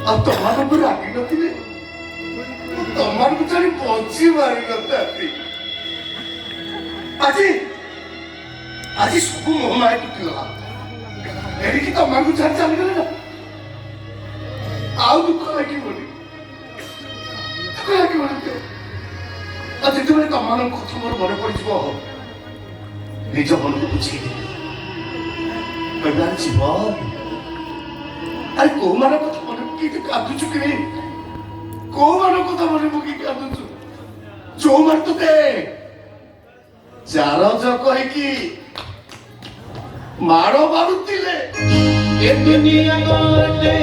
ଆଉ ତମମାନଙ୍କୁ ରାଗି ନଥିଲେ ତମମାନଙ୍କୁ ଛାଡ଼ି ବଞ୍ଚି ମାରି ନଥାନ୍ତି। ଆଜି ଆଜି ସବୁ ମୋ ମାଏ ଟୁଟିଗଲା। ଏଣିକି ତମମାନଙ୍କୁ ଛାଡ଼ି ଚାଲିଗଲେ ନା ଆଉ ଦୁଃଖ ଲାଗିବନି, ଦୁଃଖ ଲାଗିବନି। ଆଉ ଯେତେବେଳେ ତମମାନଙ୍କ କଥା ମୋର ମନେ ପଡ଼ିଯିବ ନିଜ ମନକୁ ବୁଝେଇ କହିବା ଜୀବନ ଆରେ କୋଉମାନଙ୍କ କଥା ମନେ ପକେଇ କାନ୍ଦୁଛୁ କି କୋଉମାନଙ୍କ କଥା ମନେ ପକେଇ କାନ୍ଦୁଛୁ? ଯୋଉମାନେ ତତେ ଚାର କହିକି ମାଡ଼ ମାରୁଥିଲେ ଏ ଦୁନିଆ ଗୋଟେ